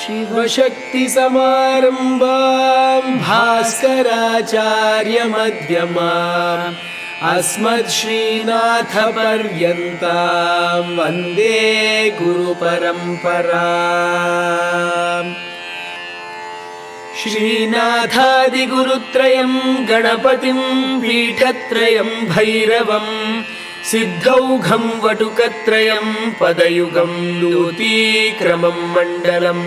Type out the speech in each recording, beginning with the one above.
शिवशक्तिसमारम्भां भास्कराचार्यमध्यमाम् अस्मद्श्रीनाथपर्यन्तां वन्दे गुरुपरम्पराम्। श्रीनाथादिगुरुत्रयं गणपतिं पीठत्रयं भैरवं सिद्धौघं वटुकत्रयं पदयुगं दूतीक्रमं मण्डलं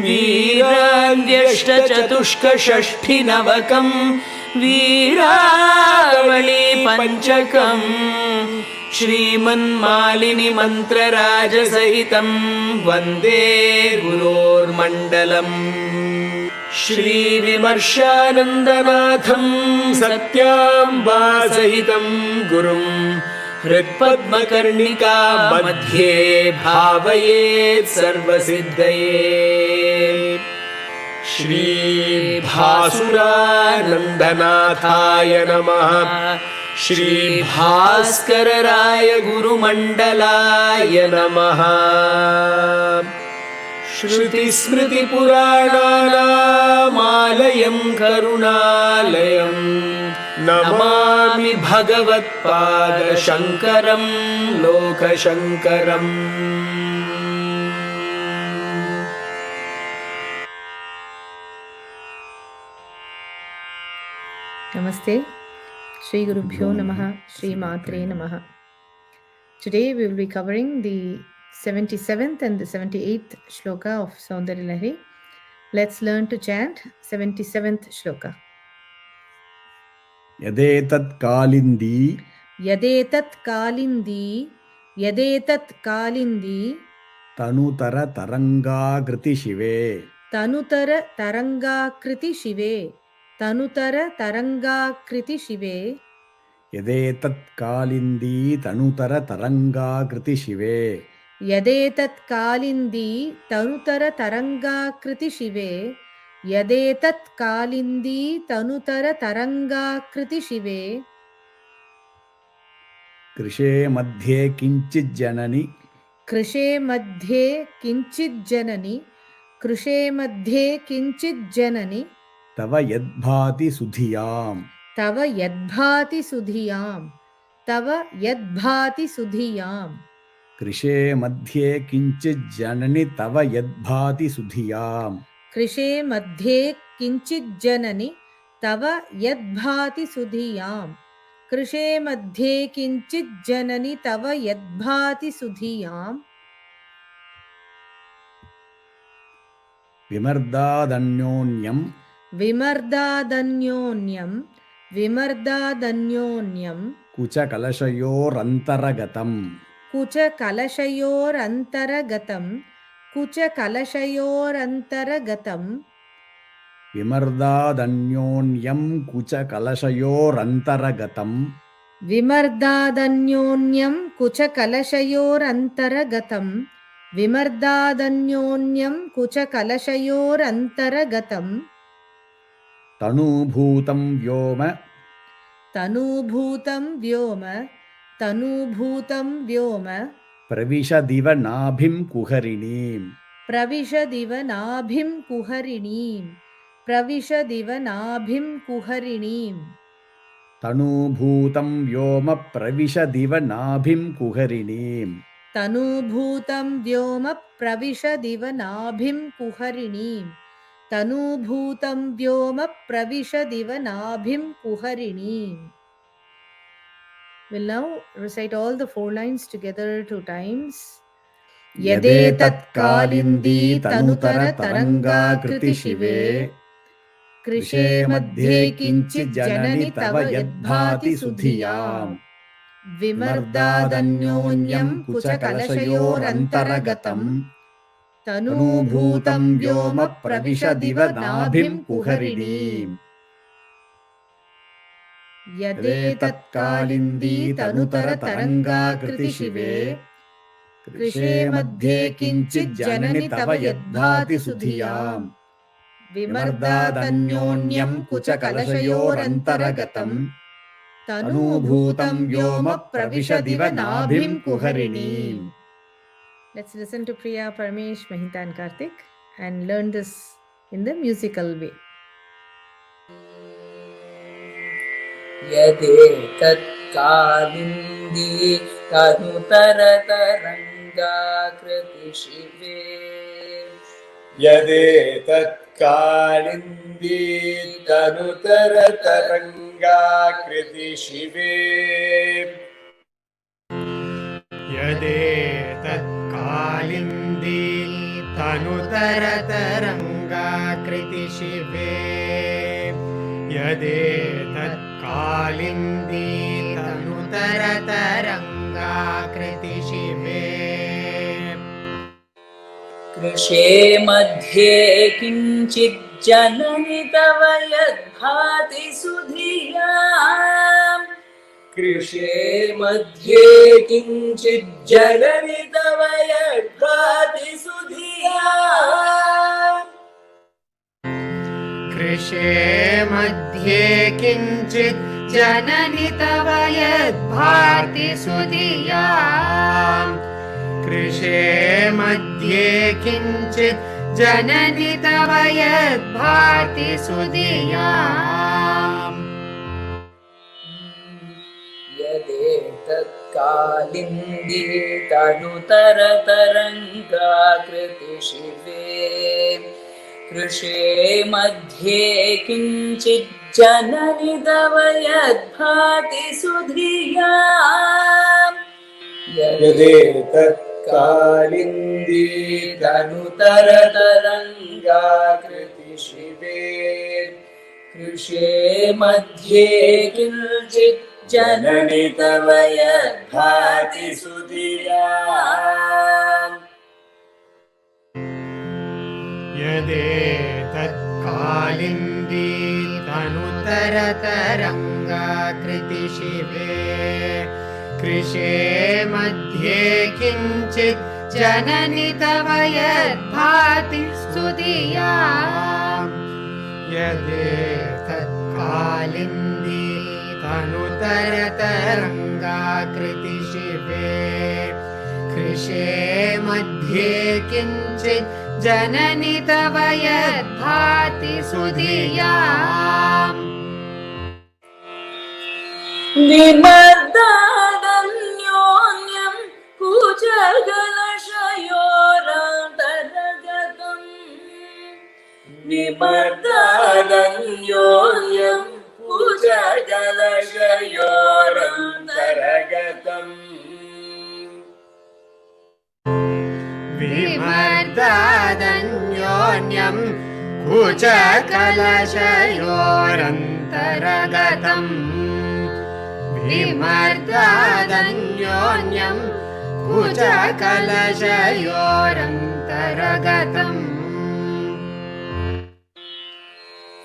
वीराङ्ग्यष्टचतुष्कषष्ठिनवकं वीरावळी पञ्चकं श्रीमन्मालिनी मन्त्रराजसहितं वन्दे गुरोर्मण्डलम्। श्रीविमर्शानन्दनाथं सत्याम्बासहितं गुरुं हृत्पद्मकर्णिका मध्ये भावयेत् सर्वसिद्धये। श्रीभासुरानन्दनाथाय नमः। श्रीभास्करराय गुरुमण्डलाय नमः। श्रुतिस्मृतिपुराणानामालयं करुणालयं Namami भगवत्पादशङ्करं लोकशङ्करम्। Namaste. Shri Gurubhyo Namaha. Shri Matre Namaha. Today we will be covering the 77th and the 78th shloka of Soundaryalahari. Let's learn to chant 77th shloka. Yadetatkālindī Yadetatkālindī Yadetatkālindī tanūbhūtaṃ śive tanūbhūtaṃ śive tanūbhūtaṃ śive Yadetatkālindī tanūbhūtaṃ śive Yadetatkālindī tanūbhūtaṃ śive Yadetatkālindī tanūbhūtaṃ śive kṛśe madhye kiñcijjanani kṛśe madhye kiñcijjanani kṛśe madhye kiñcijjanani tava yadbhāti sudhiyām tava yadbhāti sudhiyām tava yadbhāti sudhiyām kṛśe madhye kiñcijjanani tava yadbhāti sudhiyām kṛśe madhye kiñcijjanani tava yadbhāti sudhiyām kṛśe madhye kiñcijjanani tava yadbhāti sudhiyām vimardādanyonyaṃ vimardādanyonyaṃ vimardādanyonyaṃ kucakalaśayorantaragataṃ kucakalaśayorantaragataṃ kucakalaśayorantaragataṃ vimardādanyonyaṃ kucakalaśayorantaragataṃ vimardādanyonyaṃ kucakalaśayorantaragataṃ vimardādanyonyaṃ kucakalaśayorantaragataṃ tanūbhūtaṃ vyoma tanūbhūtaṃ vyoma tanūbhūtaṃ vyoma praviśadiva nābhiṃ kuhariṇīm praviśadiva nābhiṃ kuhariṇīm praviśadiva nābhiṃ kuhariṇīm tanūbhūtaṃ vyoma praviśadiva nābhiṃ kuhariṇīm tanūbhūtaṃ vyoma praviśadiva nābhiṃ kuhariṇīm tanūbhūtaṃ vyoma praviśadiva nābhiṃ kuhariṇīm. We'll now recite all the 4 lines together 2 times. Yadetatkālindītanutarataraṅgākṛti śive kṛśe madhye kiñcijjanani tava yadbhāti sudhiyām vimardādanyonyaṃ kucakalaśayorantaragataṃ tanūbhūtaṃ vyoma praviśadiva nābhiṃ kuhariṇīm. Yadetatkālindītanutarataraṅgākṛti śive kṛśe madhye kiñcijjanani tava yadbhāti sudhiyām vimardādanyonyaṃ kucakalaśayorantaragataṃ tanūbhūtaṃ vyoma praviśadiva nābhiṃ kuhariṇīm. Let's listen to Priya, Paramesh, Mahinta and Karthik and learn this in the musical way. yadetatkālindītanutarataraṅgākṛti śive yadetatkālindītanutarataraṅgākṛti śive yadetatkālindītanutarataraṅgākṛti śive yadetatkālindītanutarataraṅgākṛti śive kṛśe madhye kiñcijjanani tava yadbhāti sudhiyām kṛśe madhye kiñcijjanani tava yadbhāti sudhiyām kṛśe madhye kiñcijjanani tava yadbhāti sudhiyām kṛśe madhye kiñcijjanani tava yadbhāti sudhiyām yadetatkālindītanutarataraṅgākṛti śive kṛśe madhye kiñcijjanani tava yadbhāti sudhiyām yadetatkālindītanutarataraṅgākṛti śive kṛśe madhye kiñcijjanani tava yadbhāti sudhiyām yadetatkālindītanutarataraṅgākṛti śive kṛśe madhye kiñcijjanani tava yadbhāti sudhiyām yadetatkālindītanutarataraṅgākṛti śive kṛśe madhye kiñcijjanani tava yadbhāti sudhiyām vimardādanyonyaṃ kucakalaśayorantaragataṃ vimardādanyonyaṃ kucakalaśayorantaragataṃ vimardādanyonyaṃ kucakalaśayorantaragataṃ vimardādanyonyaṃ kucakalaśayorantaragataṃ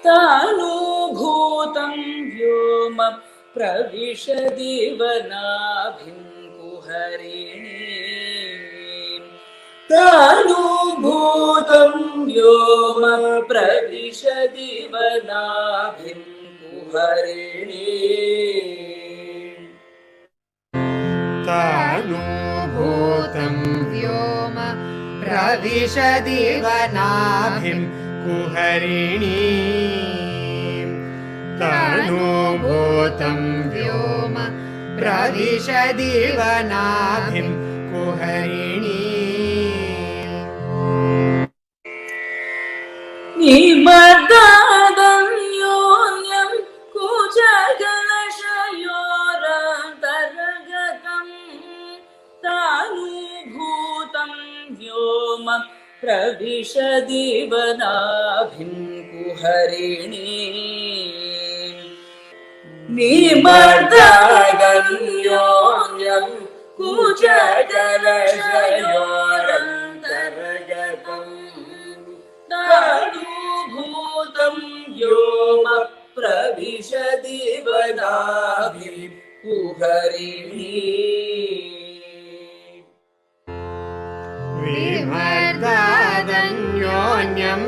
tanūbhūtaṃ vyoma praviśadiva nābhiṃ kuhariṇīm tanūbhūtaṃ vyoma praviśadiva nābhiṃ kuhariṇīm tanūbhūtaṃ vyoma praviśadiva nābhiṃ kuhariṇīm tanūbhūtaṃ vyoma praviśadiva nābhiṃ kuhariṇīm vimardādanyonyaṃ kucakalaśayorantaragataṃ tanūbhūtaṃ vyoma praviśadiva nābhiṃ kuhariṇīm vimardādanyonyaṃ kucakalaśayorantaragataṃ tanūbhūtaṃ vyoma praviśadiva nābhiṃ kuhariṇīm vimardādanyonyaṃ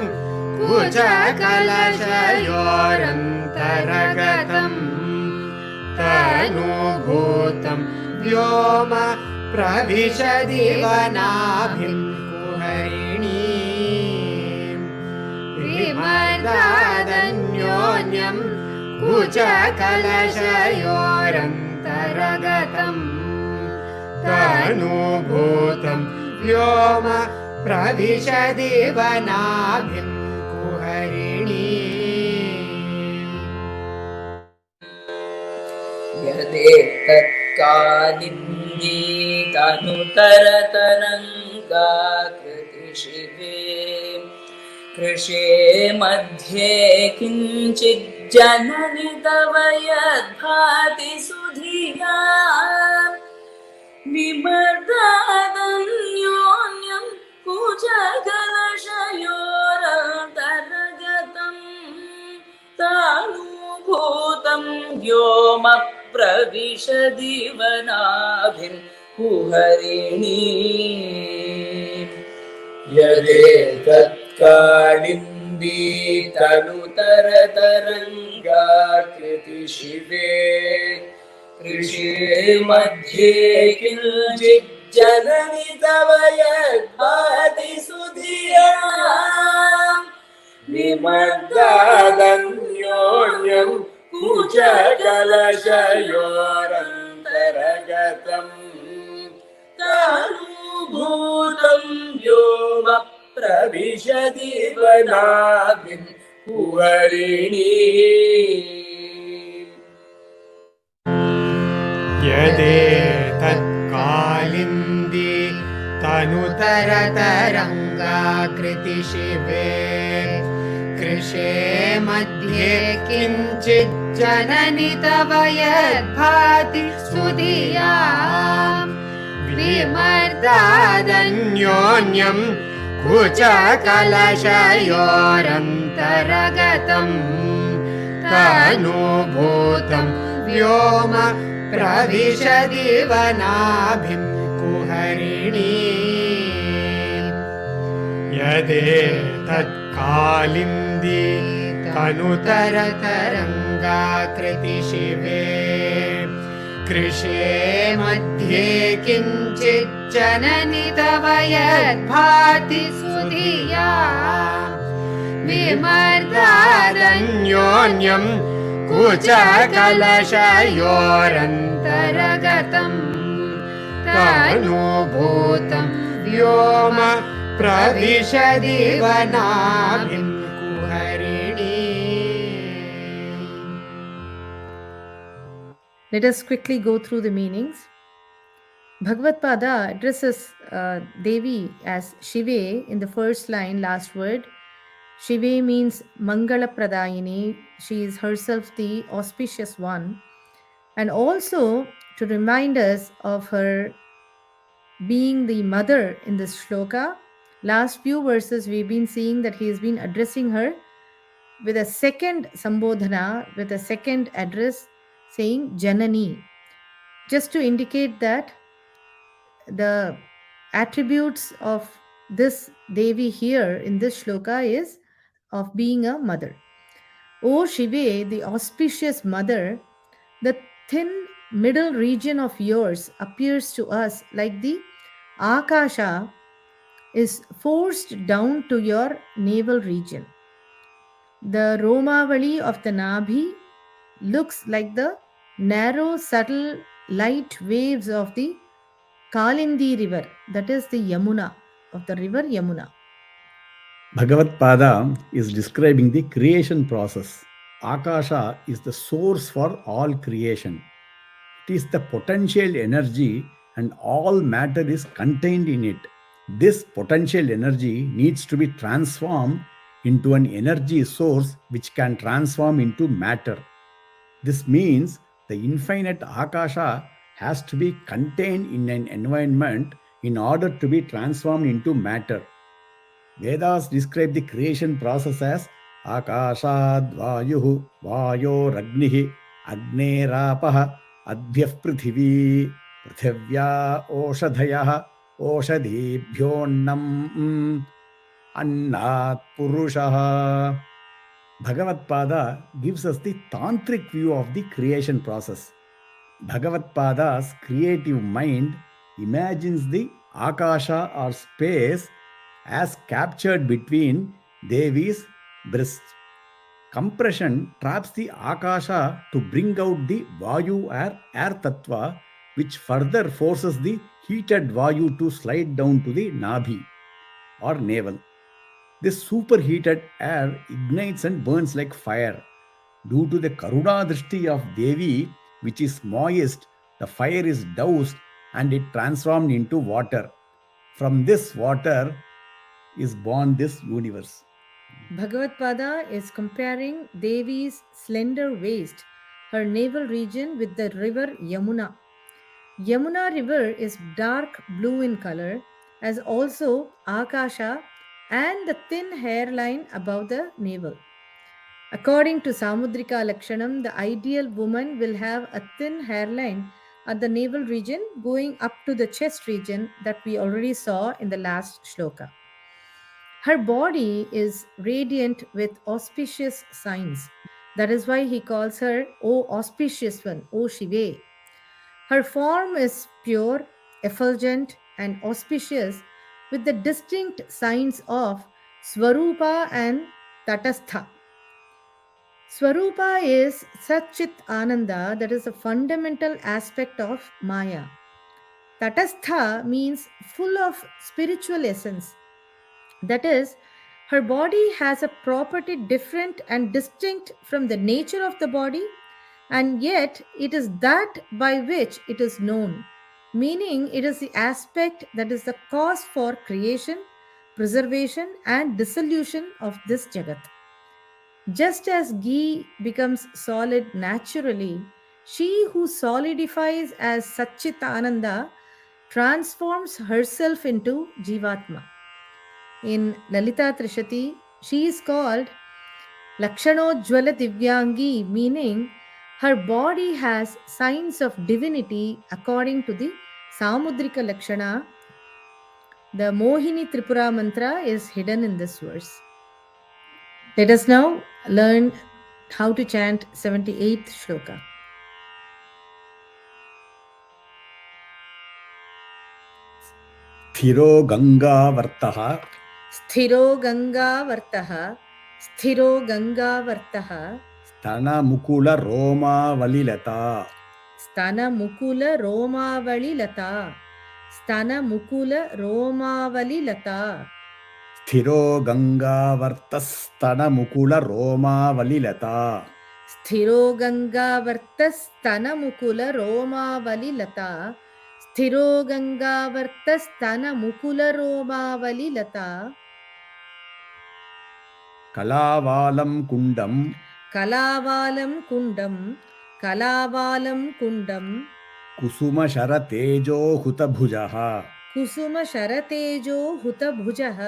kucakalaśayorantaragataṃ tanūbhūtaṃ vyoma praviśadiva nābhiṃ kuhariṇīm vimardādanyonyaṃ kucakalaśayorantaragataṃ tanūbhūtaṃ vyoma praviśadiva nābhiṃ kuhariṇīm. यदेतत्कालिन्दीtanutarataraṅgākṛti śive kṛśe madhye kiñcijjanani tava yadbhāti sudhiyām vimardādanyonyaṃ kucakalaśayorantaragataṃ tanūbhūtaṃ vyoma praviśadiva nābhiṃ kuhariṇīm. yadetatkālindītanutarataraṅgākṛti śive kṛśe madhye kiñcijjanani tava yadbhāti sudhiyām vimardādanyonyaṃ kucakalaśayorantaragataṃ tanūbhūtaṃ vyoma praviśadiva nābhiṃ kuhariṇīm. yadetatkālindītanutarataraṅgākṛti śive kṛśe madhye kiñcijjanani tava yadbhāti sudhiyām vimardādanyonyaṃ kucakalaśayorantaragataṃ tanūbhūtaṃ vyoma praviśadiva nābhiṃ kuhariṇīm. yadetatkālindītanutarataraṅgākṛti śive kṛśe madhye kiñcijjanani tava yadbhāti sudhiyām vimardādanyonyaṃ kucakalaśayorantaragataṃ tanūbhūtaṃ vyoma praviśadiva nābhiṃ kuhariṇīm. Let us quickly go through the meanings. Bhagavad Pada addresses Devi as Śive in the first line, last word. Śive means Mangala Pradayini. She is herself the auspicious one. And also to remind us of her being the mother in this shloka. Last few verses we've been seeing that he has been addressing her with a second sambodhana, with a second address saying Janani, just to indicate that the attributes of this Devi here in this shloka is of being a mother. O Śive, the auspicious mother, the thin middle region of yours appears to us like the Akasha is forced down to your navel region. The Romavali of the nābhi looks like the narrow, subtle, light waves of the Kalindi river, that is the Yamuna, of the river Yamuna. Bhagavad Pada is describing the creation process. Akasha is the source for all creation. It is the potential energy and all matter is contained in it. This potential energy needs to be transformed into an energy source which can transform into matter. This means the infinite Akasha has to be contained in an environment in order to be transformed into matter. Vedas describe the creation process as Akashad Vayuhu Vayoragnihi Agnerapah Adbhyah Prithivi Prithivya Oshadhayah Oshadhibhyonnam Annat Purushaha. Bhagavad Pada gives us the tantric view of the creation process. Bhagavad Pada's creative mind imagines the Akasha or space as captured between Devi's breasts. Compression traps the akasha to bring out the vayu air tattva, which further forces the heated vayu to slide down to the nābhi or navel. This superheated air ignites and burns like fire. Due to the Karuna Drishti of Devi, which is moist, the fire is doused and it transformed into water. From this water is born this universe. Bhagavad Pada is comparing Devi's slender waist, her navel region, with the river Yamuna. Yamuna river is dark blue in color, as also Akasha and the thin hairline above the navel. According to Samudrika Lakshanam, the ideal woman will have a thin hairline at the navel region going up to the chest region that we already saw in the last shloka. Her body is radiant with auspicious signs. That is why he calls her, O auspicious one, O śive. Her form is pure, effulgent, and auspicious with the distinct signs of Swarupa and Tatastha. Swarupa is Satchit Ananda, that is a fundamental aspect of Maya. Tatastha means full of spiritual essence. That is, her body has a property different and distinct from the nature of the body, and yet it is that by which it is known, meaning it is the aspect that is the cause for creation, preservation, and dissolution of this Jagat. Just as ghee becomes solid naturally, she who solidifies as Satchitananda transforms herself into Jivatma. In Lalita Trishati, she is called Lakshanojjvala Divyangi, meaning her body has signs of divinity according to the Samudrika Lakshana. The Mohini Tripura mantra is hidden in this verse. Let us now learn how to chant 78th shloka. Sthiro gaṅgāvartaḥ. Sthiro gaṅgāvartaḥ. Sthiro gaṅgāvartaḥ. Stanamukularomāvalilatā. Stanamukularomāvalilatā. Stanamukularomāvalilatā. Sthiro gaṅgāvartaḥ-stanamukularomāvalilatā. Sthiro gaṅgāvartaḥ-stanamukularomāvalilatā. Sthiro gaṅgāvartaḥ-stanamukularomāvalilatā. kalāvālaṃ kuṇḍaṃ. kalāvālaṃ kuṇḍaṃ. kalāvālaṃ kuṇḍaṃ. kusumaśaratejohutabhujaḥ. kusumaśaratejohutabhujaḥ.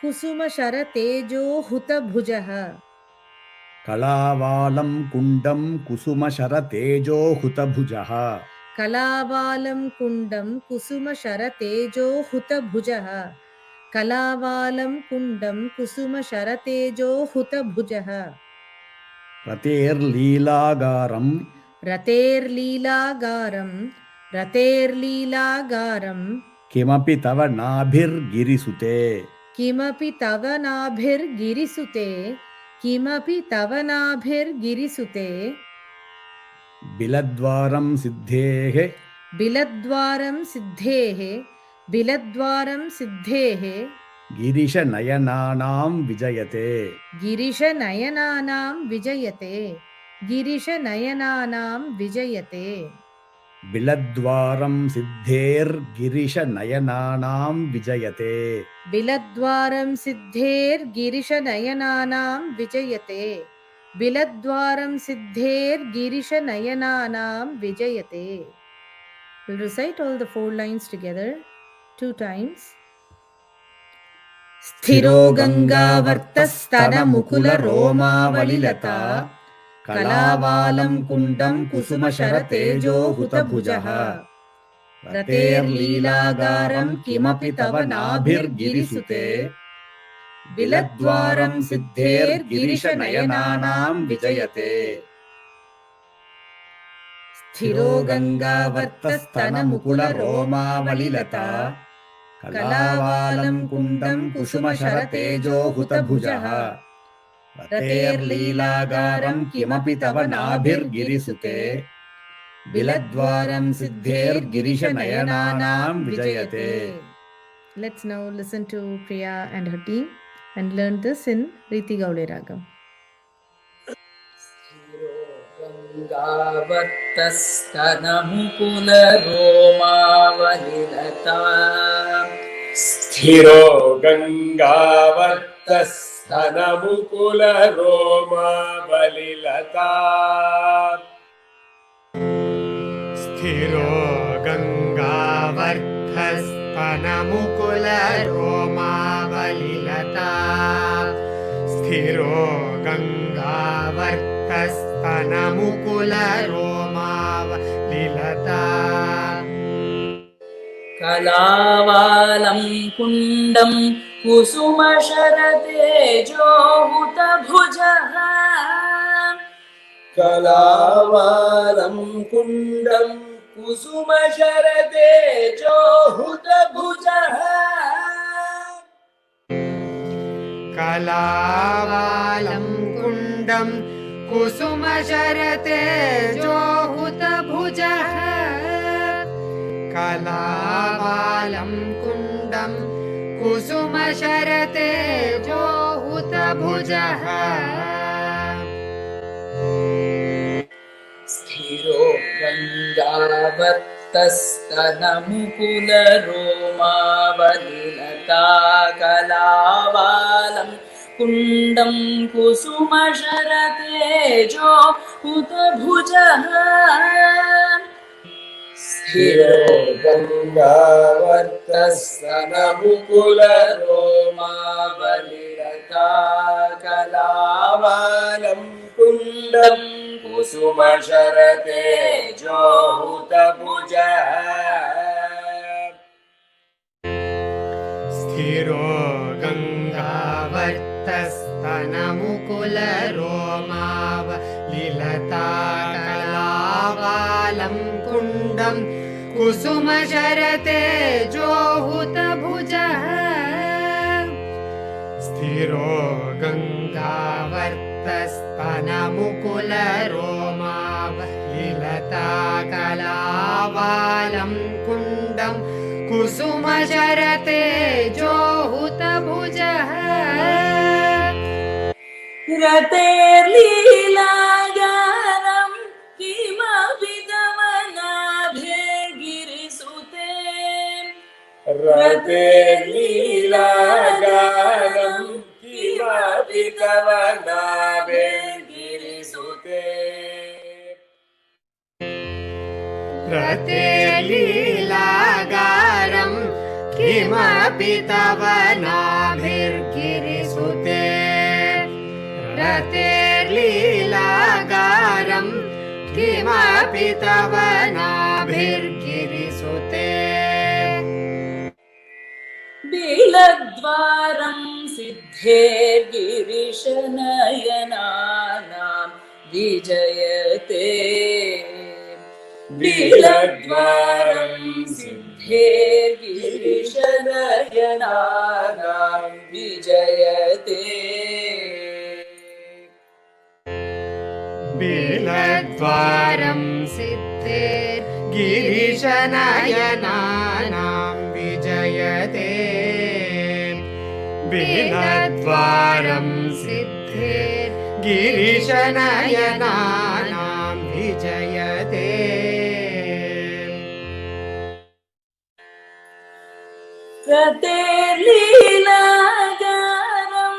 kusumaśaratejohutabhujaḥ. kalāvālaṃ kuṇḍaṃ kusumaśaratejohutabhujaḥ. kalāvālaṃ kuṇḍaṃ kusumaśaratejohutabhujaḥ. kalāvālaṃ kuṇḍaṃ kusumaśaratejohutabhujaḥ. raterlīlāgāraṃ. raterlīlāgāraṃ. raterlīlāgāraṃ. kimapi tava nābhirgirisute. kimapi tava nābhirgirisute. kimapi tava nābhirgirisute. biladvaram siddhehe. biladvaram siddhehe. biladvaram siddhehe. girishanayanaṇāṃ vijayate. girishanayanaṇāṃ vijayate. girishanayanaṇāṃ vijayate. biladvaram siddher girishanayanaṇāṃ vijayate. biladvaram siddher girishanayanaṇāṃ vijayate. biladvaram siddher girishanayanaṇāṃ vijayate. We'll recite all the 4 lines together 2 times. Sthiro gaṅgāvartaḥ-stanamukularomāvalilatā. kalāvālaṃ kuṇḍaṃ kusumaśaratejohutabhujaḥ. raterlīlāgāraṃ kimapi tava nābhirgirisute. biladvaram siddher girishanayanaṇāṃ vijayate. Sthiro gaṅgāvartaḥ-stanamukularomāvalilatā. kalāvālaṃ kuṇḍaṃ kusumaśaratejohutabhujaḥ. raterlīlāgāraṃ kimapi tava nābhiṃ biladvaram siddher-girisha-nayanānaṃ vijayate. Let's now listen to Priya and her team and learn this in Riti Gaule Ragam. गाङ्गāvartaḥ stanamukularomāvalilatā sthiro gaṅgāvartaḥ stanamukularomāvalilatā sthiro gaṅgāvartaḥ stanamukularomāvalilatā sthiro gaṅgāvartaḥ stanamukularomāvalilatā kalāvālaṃ kuṇḍaṃ kusumaśaratejohutabhujaḥ kalāvālaṃ kuṇḍaṃ kusumaśaratejohutabhujaḥ kalāvālaṃ kuṇḍaṃ kusumaśaratejohutabhujaḥ kalāvālaṃ kuṇḍaṃ kusumaśaratejohutabhujaḥ sthiro gaṅgāvartaḥ stanamukularomāvalilatā kalāvālaṃ kuṇḍaṃ kusumaśaratejohutabhujaḥ sthiro gaṅgāvartaḥ stanamukularomāvalilatā kalāvālaṃ kuṇḍaṃ kusumaśaratejohutabhujaḥ sthiro gaṅgāvartaḥ stanamukularomāvalilatā kalāvālaṃ kuṇḍaṃ kusumaśaratejohutabhujaḥ sthiro gaṅgāvartaḥ stanamukularomāvalilatā kalāvālaṃ kuṇḍaṃ kusumaśaratejohutabhujaḥ raterlīlāgāraṃ kimapi tava nābhiṃ raterlīlāgāraṃ kimapi tava nābhiṃ raterlīlāgāraṃ kimapi tava nābhiṃ raterlīlāgāraṃ kimapi tava nābhiṃ biladvaram siddher-girisha-nayanānaṃ vijayate biladvaram siddher-girisha-nayanānaṃ vijayate biladvaram siddher-girisha-nayanānaṃ vijayate biladvaram siddher-girisha-nayanānaṃ vijayate raterlīlāgāraṃ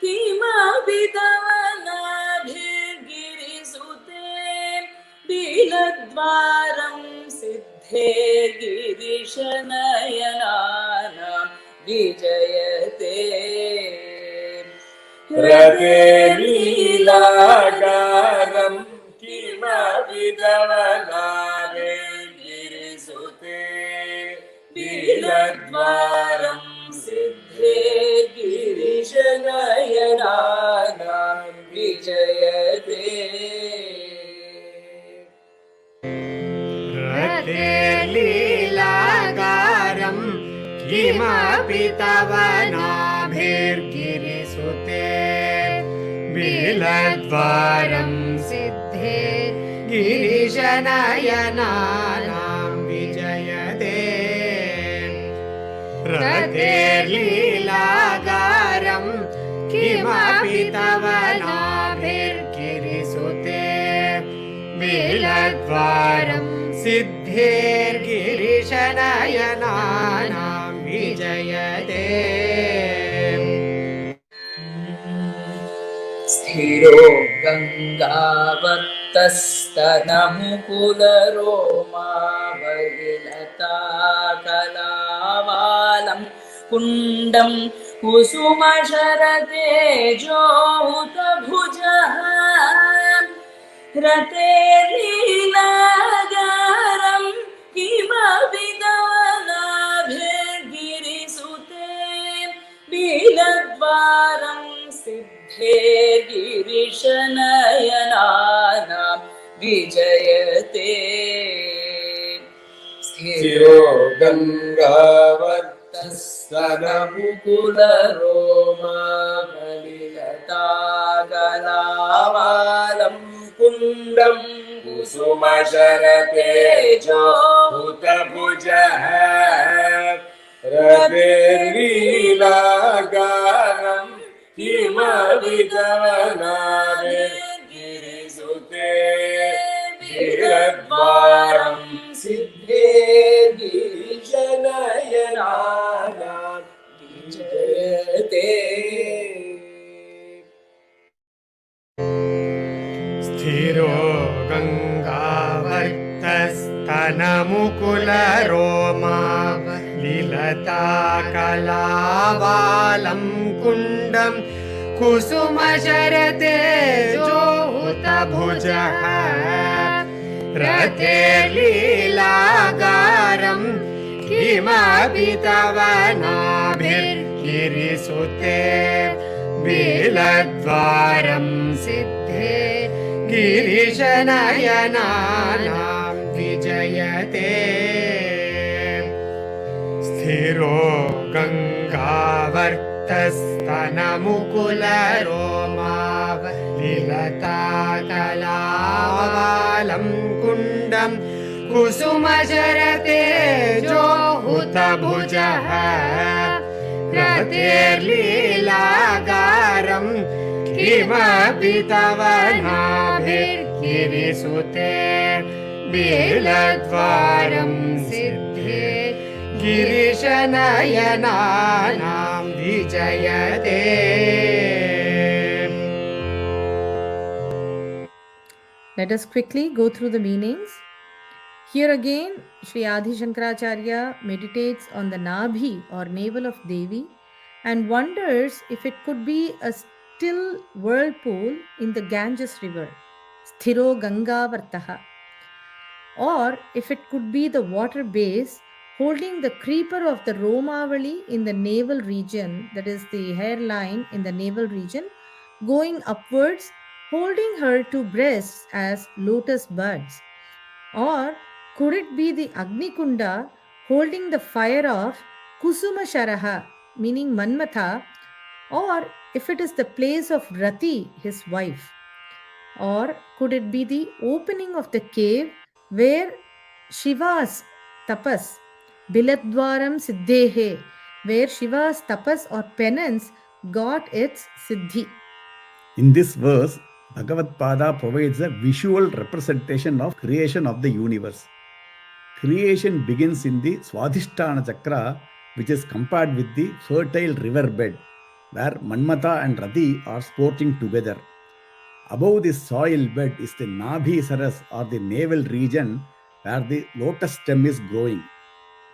kimapi tava nābhiṃ biladvaram siddher-girisha-nayanānaṃ vijayate raterlīlāgāraṃ kimapi tava nābhiṃ biladvaram siddher-girisha-nayanānaṃ vijayate raterlīlāgāraṃ kimapi tava nābhiṃ बिलद्वारं सिद्धे गिरिशनयनानां विजयते रतेर्लीलागारं किमपि तव नाभिर्गिरिसुते बिलद्वारं सिद्धेर्गिरिशनयनानां विजयते स्थिरो gaṅgāvartaḥ kalāvālaṃ kuṇḍaṃ kusumaśaratejohutabhujaḥ raterlīlāgāraṃ kimapi tava nābhiṃ biladvaram siddhe गिरिशनयनानां विजयते स्थिरो गाṅgāvartaḥ stanamukularomāvalilatā kalāvālaṃ kuṇḍaṃ kusumaśaratejohutabhujaḥ raterlīlāgāraṃ kimapi tava nābhiṃ biladvaram siddhe गिरिशनयनानां विजयते स्थिरो गाङ्गāvartaḥ kalāvālaṃ kuṇḍaṃ kusumaśaratejohutabhujaḥ raterlīlāgāraṃ kimapi tava nābhiर्गिरिसुते बिलद्वारं सिद्धे गिरिशनयनानां विजयते स्थिरो गाङ्गāvartaḥ kalāvālaṃ kuṇḍaṃ kusumaśaratejohutabhujaḥ raterlīlāgāraṃ kimapi tava nābhiर्गिरिसुते बिलद्वारं सिद्धे गिरिशनयनानां विजयते Let us quickly go through the meanings. Here again, Sri Adi Shankaracharya meditates on the nābhi or navel of Devi and wonders if it could be a still whirlpool in the Ganges river, sthiro gaṅgāvartaḥ, or if it could be the water base holding the creeper of the Romavali in the navel region, that is the hairline in the navel region, going upwards, holding her two breasts as lotus buds. Or could it be the Agni Kunda holding the fire of Kusumaśaraha, meaning Manmatha, or if it is the place of Rati, his wife? Or could it be the opening of the cave where Shiva's tapas, Biladvaram Siddhehe, where Shiva's tapas or penance got its siddhi? In this verse, Bhagavad Pada provides a visual representation of creation of the universe. Creation begins in the Swadhisthana Chakra, which is compared with the fertile river bed, where Manmatha and Rati are sporting together. Above this soil bed is the Nābhi Saras or the navel region, where the lotus stem is growing,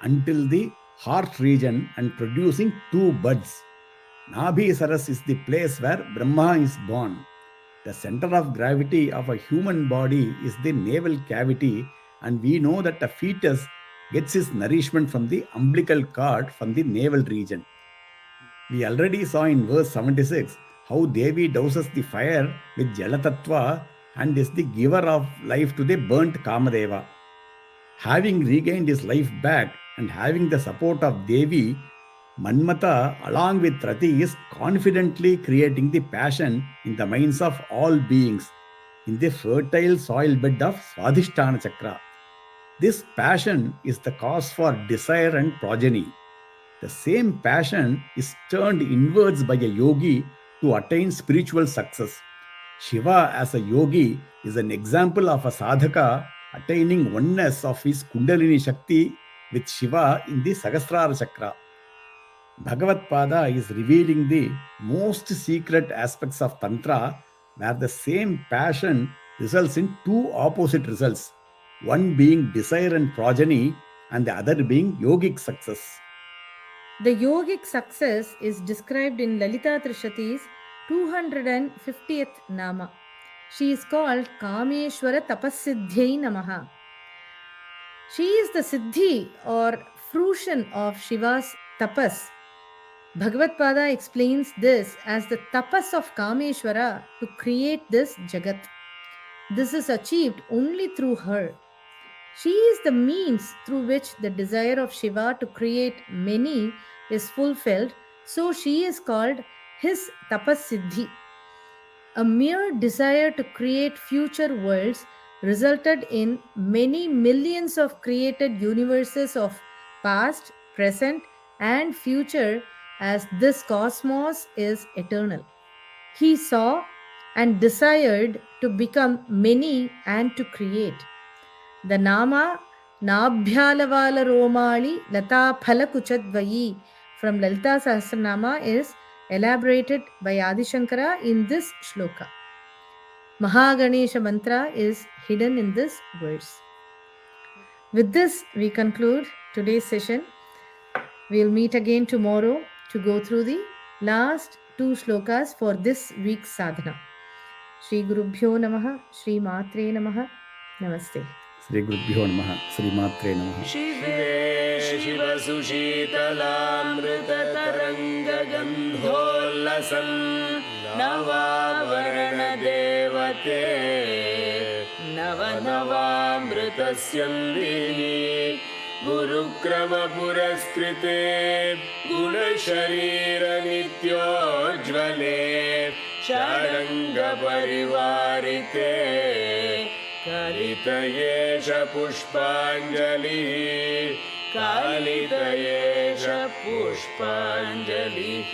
until the heart region and producing two buds. Nābhi Saras is the place where Brahma is born. The center of gravity of a human body is the navel cavity, and we know that a fetus gets his nourishment from the umbilical cord from the navel region. We already saw in verse 76 how Devi douses the fire with Jalatattva and is the giver of life to the burnt Kamadeva. Having regained his life back and having the support of Devi, Manmata, along with Rati, is confidently creating the passion in the minds of all beings in the fertile soil bed of Swadhisthana Chakra. This passion is the cause for desire and progeny. The same passion is turned inwards by a yogi to attain spiritual success. Shiva, as a yogi, is an example of a sadhaka attaining oneness of his Kundalini Shakti with Shiva in the Sahasrara Chakra. Bhagavad Pada is revealing the most secret aspects of Tantra, where the same passion results in two opposite results, one being desire and progeny, and the other being yogic success. The yogic success is described in Lalita Trishati's 250th Nama. She is called Kameshwara Tapasiddhyai Namaha. She is the Siddhi or fruition of Shiva's tapas. Bhagavad Pada explains this as the tapas of Kameshwara to create this Jagat. This is achieved only through her. She is the means through which the desire of Shiva to create many is fulfilled, so she is called his Tapasiddhi. A mere desire to create future worlds resulted in many millions of created universes of past, present, and future, as this cosmos is eternal. He saw and desired to become many and to create. The Nama nābhiṃ phala from Lalita Sahasranama is elaborated by Adi Shankara in this shloka. Mahaganesha mantra is hidden in this verse. With this, we conclude today's session. We'll meet again tomorrow to go through the last two shlokas for this week's sadhana. Shri Gurubhyo Namaha, Shri Matre Namaha, Namaste. Shri Gurubhyo Namaha, Shri Matre Namaha. शिवे शिव सुशीतलामृततरङ्गगन्धोल्लसन् नवावरणदेवते नवनवामृतस्यन्दिनी गुरुक्रमपुरस्कृते गुणशरीरनित्योज्ज्वले षडङ्गपरिवारिते कालितयेष पुष्पाञ्जलिः कालितयेष पुष्पाञ्जलिः